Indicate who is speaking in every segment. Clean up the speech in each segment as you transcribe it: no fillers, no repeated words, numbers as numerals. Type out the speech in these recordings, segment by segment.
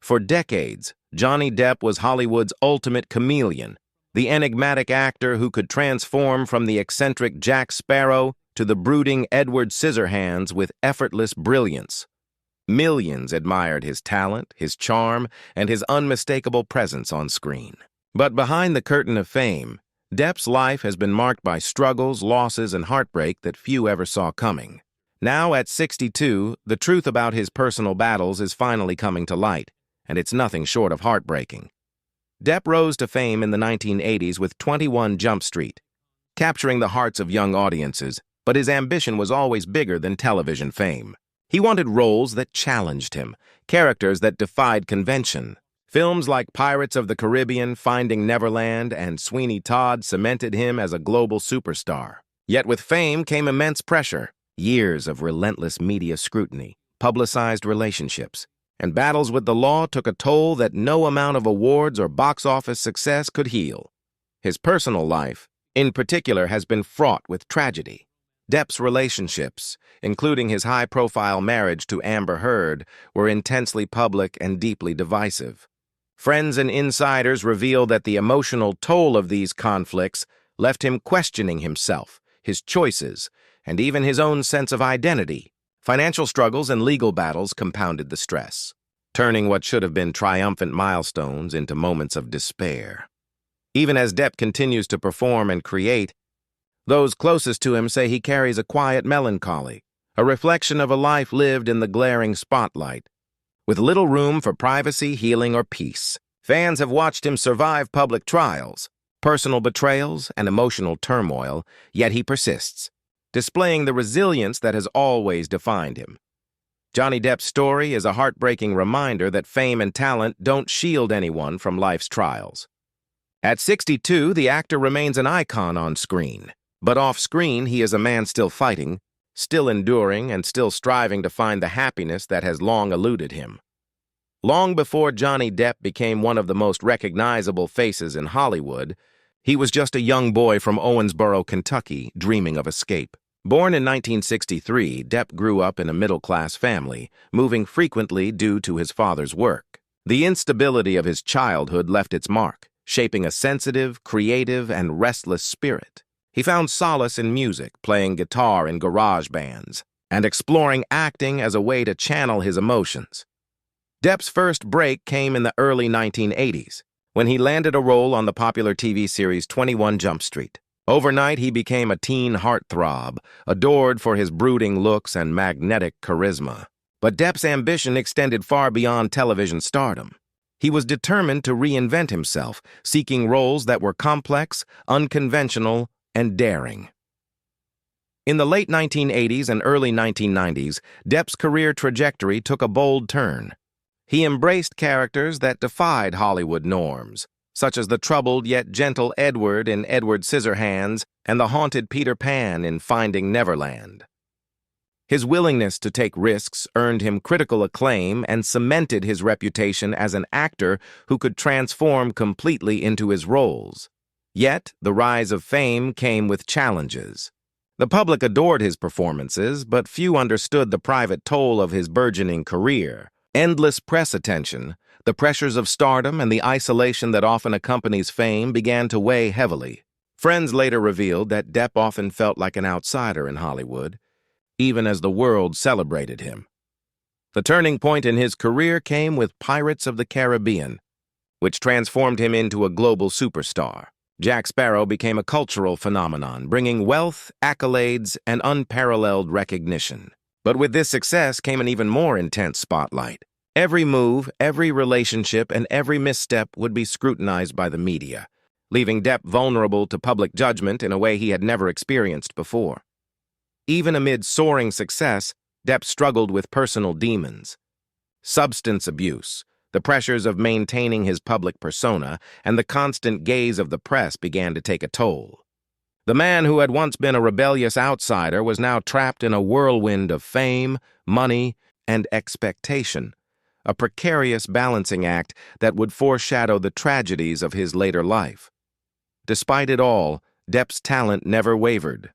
Speaker 1: For decades, Johnny Depp was Hollywood's ultimate chameleon, the enigmatic actor who could transform from the eccentric Jack Sparrow to the brooding Edward Scissorhands with effortless brilliance. Millions admired his talent, his charm, and his unmistakable presence on screen. But behind the curtain of fame, Depp's life has been marked by struggles, losses, and heartbreak that few ever saw coming. Now, at 62, the truth about his personal battles is finally coming to light, and it's nothing short of heartbreaking. Depp rose to fame in the 1980s with 21 Jump Street, capturing the hearts of young audiences, but his ambition was always bigger than television fame. He wanted roles that challenged him, characters that defied convention. Films like Pirates of the Caribbean, Finding Neverland, and Sweeney Todd cemented him as a global superstar. Yet with fame came immense pressure, years of relentless media scrutiny, publicized relationships, and battles with the law took a toll that no amount of awards or box office success could heal. His personal life, in particular, has been fraught with tragedy. Depp's relationships, including his high-profile marriage to Amber Heard, were intensely public and deeply divisive. Friends and insiders reveal that the emotional toll of these conflicts left him questioning himself, his choices, and even his own sense of identity. Financial struggles and legal battles compounded the stress, turning what should have been triumphant milestones into moments of despair. Even as Depp continues to perform and create, those closest to him say he carries a quiet melancholy, a reflection of a life lived in the glaring spotlight, with little room for privacy, healing, or peace. Fans have watched him survive public trials, personal betrayals, and emotional turmoil, yet he persists, displaying the resilience that has always defined him. Johnny Depp's story is a heartbreaking reminder that fame and talent don't shield anyone from life's trials. At 62, the actor remains an icon on screen, but off-screen he is a man still fighting, still enduring, and still striving to find the happiness that has long eluded him. Long before Johnny Depp became one of the most recognizable faces in Hollywood, he was just a young boy from Owensboro, Kentucky, dreaming of escape. Born in 1963, Depp grew up in a middle-class family, moving frequently due to his father's work. The instability of his childhood left its mark, shaping a sensitive, creative, and restless spirit. He found solace in music, playing guitar in garage bands, and exploring acting as a way to channel his emotions. Depp's first break came in the early 1980s, when he landed a role on the popular TV series 21 Jump Street. Overnight, he became a teen heartthrob, adored for his brooding looks and magnetic charisma. But Depp's ambition extended far beyond television stardom. He was determined to reinvent himself, seeking roles that were complex, unconventional, and daring. In the late 1980s and early 1990s, Depp's career trajectory took a bold turn. He embraced characters that defied Hollywood norms, such as the troubled yet gentle Edward in Edward Scissorhands and the haunted Peter Pan in Finding Neverland. His willingness to take risks earned him critical acclaim and cemented his reputation as an actor who could transform completely into his roles. Yet, the rise of fame came with challenges. The public adored his performances, but few understood the private toll of his burgeoning career. Endless press attention, the pressures of stardom, and the isolation that often accompanies fame began to weigh heavily. Friends later revealed that Depp often felt like an outsider in Hollywood, even as the world celebrated him. The turning point in his career came with Pirates of the Caribbean, which transformed him into a global superstar. Jack Sparrow became a cultural phenomenon, bringing wealth, accolades, and unparalleled recognition. But with this success came an even more intense spotlight. Every move, every relationship, and every misstep would be scrutinized by the media, leaving Depp vulnerable to public judgment in a way he had never experienced before. Even amid soaring success, Depp struggled with personal demons. Substance abuse, the pressures of maintaining his public persona, and the constant gaze of the press began to take a toll. The man who had once been a rebellious outsider was now trapped in a whirlwind of fame, money, and expectation, a precarious balancing act that would foreshadow the tragedies of his later life. Despite it all, Depp's talent never wavered.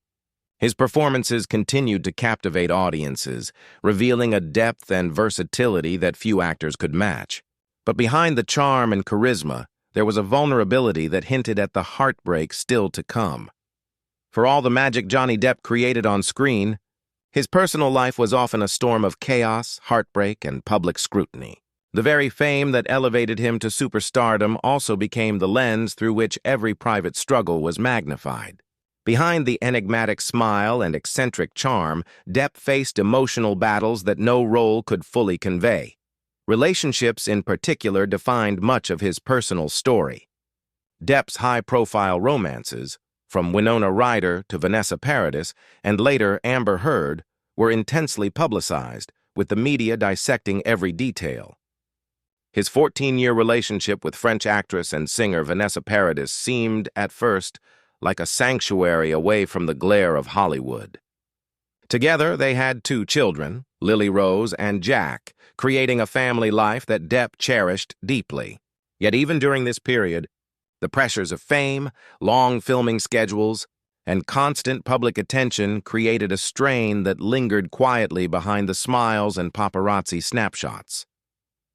Speaker 1: His performances continued to captivate audiences, revealing a depth and versatility that few actors could match. But behind the charm and charisma, there was a vulnerability that hinted at the heartbreak still to come. For all the magic Johnny Depp created on screen, his personal life was often a storm of chaos, heartbreak, and public scrutiny. The very fame that elevated him to superstardom also became the lens through which every private struggle was magnified. Behind the enigmatic smile and eccentric charm, Depp faced emotional battles that no role could fully convey. Relationships in particular defined much of his personal story. Depp's high-profile romances, from Winona Ryder to Vanessa Paradis and later Amber Heard, were intensely publicized, with the media dissecting every detail. His 14-year relationship with French actress and singer Vanessa Paradis seemed, at first, like a sanctuary away from the glare of Hollywood. Together, they had 2 children, Lily Rose and Jack, creating a family life that Depp cherished deeply. Yet even during this period, the pressures of fame, long filming schedules, and constant public attention created a strain that lingered quietly behind the smiles and paparazzi snapshots.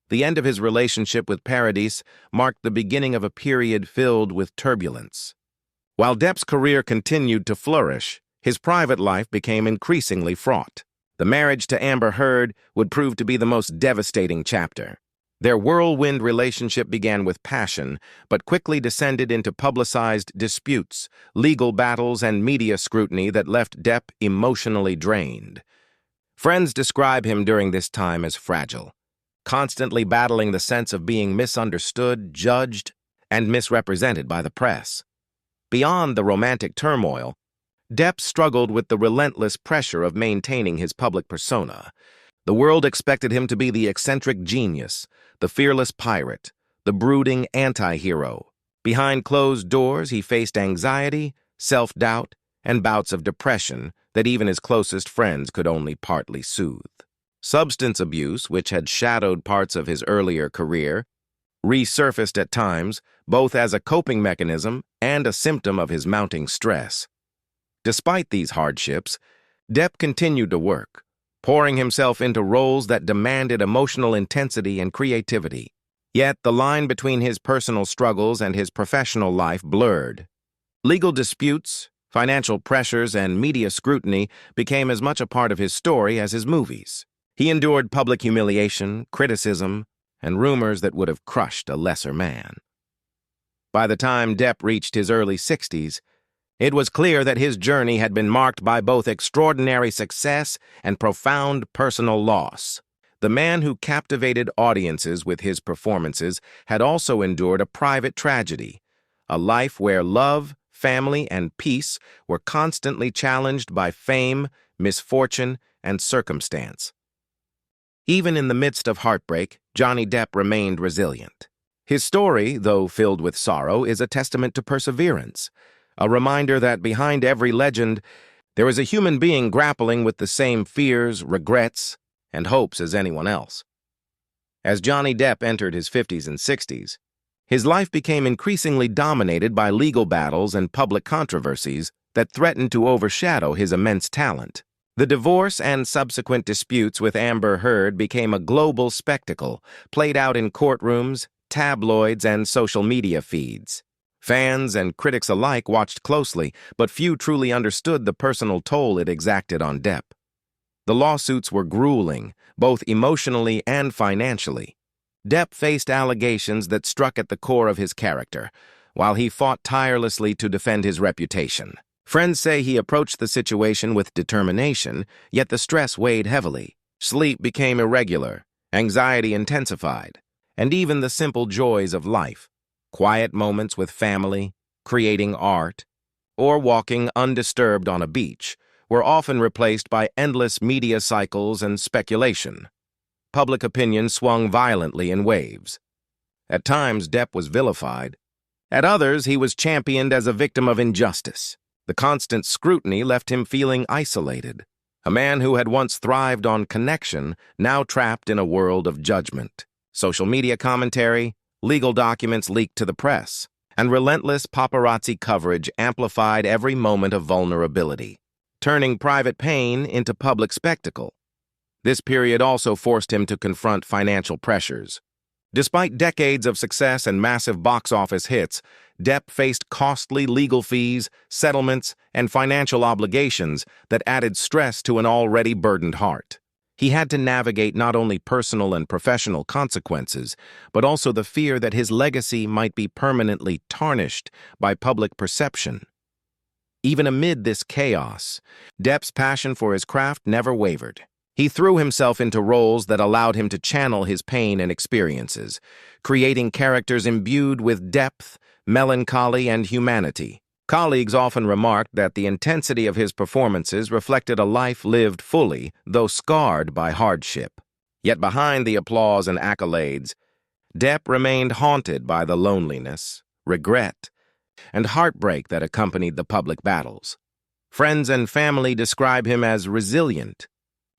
Speaker 1: The end of his relationship with Paradis marked the beginning of a period filled with turbulence. While Depp's career continued to flourish, his private life became increasingly fraught. The marriage to Amber Heard would prove to be the most devastating chapter. Their whirlwind relationship began with passion, but quickly descended into publicized disputes, legal battles, and media scrutiny that left Depp emotionally drained. Friends describe him during this time as fragile, constantly battling the sense of being misunderstood, judged, and misrepresented by the press. Beyond the romantic turmoil, Depp struggled with the relentless pressure of maintaining his public persona. The world expected him to be the eccentric genius, the fearless pirate, the brooding anti-hero. Behind closed doors, he faced anxiety, self-doubt, and bouts of depression that even his closest friends could only partly soothe. Substance abuse, which had shadowed parts of his earlier career, resurfaced at times, both as a coping mechanism and a symptom of his mounting stress. Despite these hardships, Depp continued to work, pouring himself into roles that demanded emotional intensity and creativity. Yet the line between his personal struggles and his professional life blurred. Legal disputes, financial pressures, and media scrutiny became as much a part of his story as his movies. He endured public humiliation, criticism, and rumors that would have crushed a lesser man. By the time Depp reached his early 60s, it was clear that his journey had been marked by both extraordinary success and profound personal loss. The man who captivated audiences with his performances had also endured a private tragedy, a life where love, family, and peace were constantly challenged by fame, misfortune, and circumstance. Even in the midst of heartbreak, Johnny Depp remained resilient. His story, though filled with sorrow, is a testament to perseverance, a reminder that behind every legend, there is a human being grappling with the same fears, regrets, and hopes as anyone else. As Johnny Depp entered his 50s and 60s, his life became increasingly dominated by legal battles and public controversies that threatened to overshadow his immense talent. The divorce and subsequent disputes with Amber Heard became a global spectacle, played out in courtrooms, tabloids, and social media feeds. Fans and critics alike watched closely, but few truly understood the personal toll it exacted on Depp. The lawsuits were grueling, both emotionally and financially. Depp faced allegations that struck at the core of his character, while he fought tirelessly to defend his reputation. Friends say he approached the situation with determination, yet the stress weighed heavily. Sleep became irregular, anxiety intensified, and even the simple joys of life, quiet moments with family, creating art, or walking undisturbed on a beach, were often replaced by endless media cycles and speculation. Public opinion swung violently in waves. At times, Depp was vilified. At others, he was championed as a victim of injustice. The constant scrutiny left him feeling isolated. A man who had once thrived on connection, now trapped in a world of judgment. Social media commentary, legal documents leaked to the press, and relentless paparazzi coverage amplified every moment of vulnerability, turning private pain into public spectacle. This period also forced him to confront financial pressures. Despite decades of success and massive box office hits, Depp faced costly legal fees, settlements, and financial obligations that added stress to an already burdened heart. He had to navigate not only personal and professional consequences, but also the fear that his legacy might be permanently tarnished by public perception. Even amid this chaos, Depp's passion for his craft never wavered. He threw himself into roles that allowed him to channel his pain and experiences, creating characters imbued with depth, melancholy, and humanity. Colleagues often remarked that the intensity of his performances reflected a life lived fully, though scarred by hardship. Yet behind the applause and accolades, Depp remained haunted by the loneliness, regret, and heartbreak that accompanied the public battles. Friends and family describe him as resilient,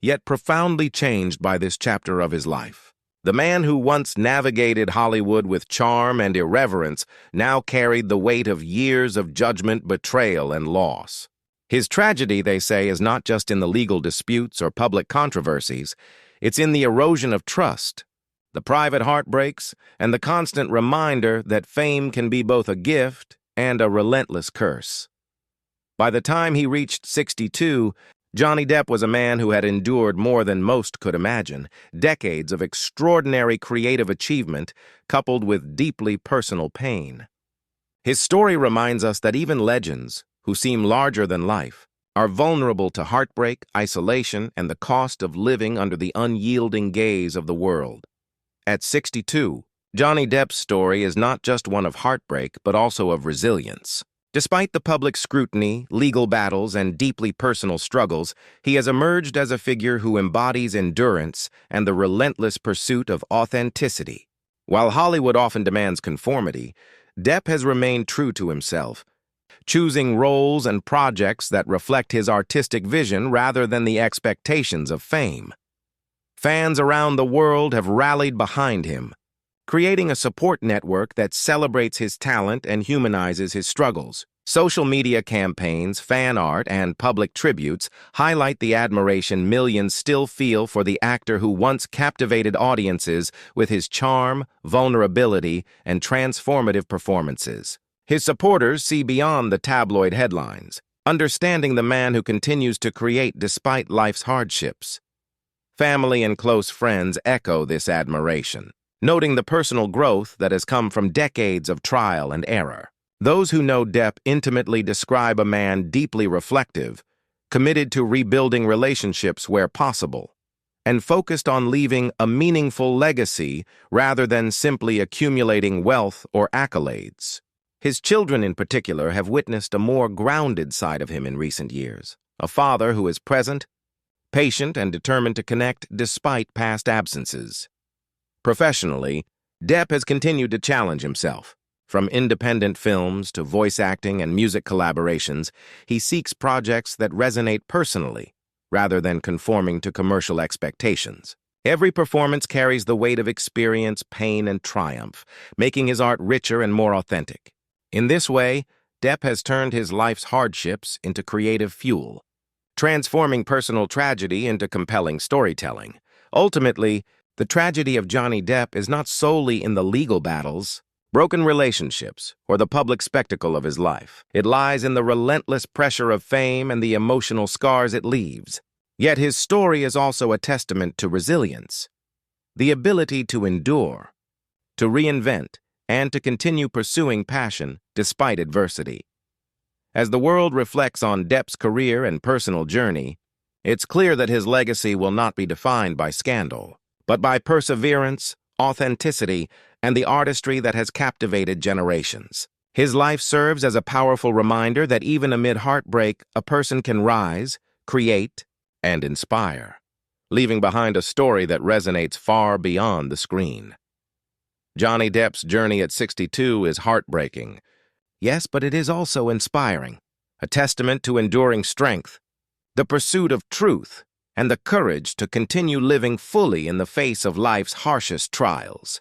Speaker 1: yet profoundly changed by this chapter of his life. The man who once navigated Hollywood with charm and irreverence now carried the weight of years of judgment, betrayal, and loss. His tragedy, they say, is not just in the legal disputes or public controversies, it's in the erosion of trust, the private heartbreaks, and the constant reminder that fame can be both a gift and a relentless curse. By the time he reached 62, Johnny Depp was a man who had endured more than most could imagine, decades of extraordinary creative achievement coupled with deeply personal pain. His story reminds us that even legends, who seem larger than life, are vulnerable to heartbreak, isolation, and the cost of living under the unyielding gaze of the world. At 62, Johnny Depp's story is not just one of heartbreak, but also of resilience. Despite the public scrutiny, legal battles, and deeply personal struggles, he has emerged as a figure who embodies endurance and the relentless pursuit of authenticity. While Hollywood often demands conformity, Depp has remained true to himself, choosing roles and projects that reflect his artistic vision rather than the expectations of fame. Fans around the world have rallied behind him, creating a support network that celebrates his talent and humanizes his struggles. Social media campaigns, fan art, and public tributes highlight the admiration millions still feel for the actor who once captivated audiences with his charm, vulnerability, and transformative performances. His supporters see beyond the tabloid headlines, understanding the man who continues to create despite life's hardships. Family and close friends echo this admiration, noting the personal growth that has come from decades of trial and error. Those who know Depp intimately describe a man deeply reflective, committed to rebuilding relationships where possible, and focused on leaving a meaningful legacy rather than simply accumulating wealth or accolades. His children in particular have witnessed a more grounded side of him in recent years, a father who is present, patient, and determined to connect despite past absences. Professionally, Depp has continued to challenge himself. From independent films to voice acting and music collaborations, he seeks projects that resonate personally, rather than conforming to commercial expectations. Every performance carries the weight of experience, pain, and triumph, making his art richer and more authentic. In this way, Depp has turned his life's hardships into creative fuel, transforming personal tragedy into compelling storytelling. Ultimately, the tragedy of Johnny Depp is not solely in the legal battles, broken relationships, or the public spectacle of his life. It lies in the relentless pressure of fame and the emotional scars it leaves. Yet his story is also a testament to resilience, the ability to endure, to reinvent, and to continue pursuing passion despite adversity. As the world reflects on Depp's career and personal journey, it's clear that his legacy will not be defined by scandal, but by perseverance, authenticity, and the artistry that has captivated generations. His life serves as a powerful reminder that even amid heartbreak, a person can rise, create, and inspire, leaving behind a story that resonates far beyond the screen. Johnny Depp's journey at 62 is heartbreaking. Yes, but it is also inspiring, a testament to enduring strength, the pursuit of truth, and the courage to continue living fully in the face of life's harshest trials.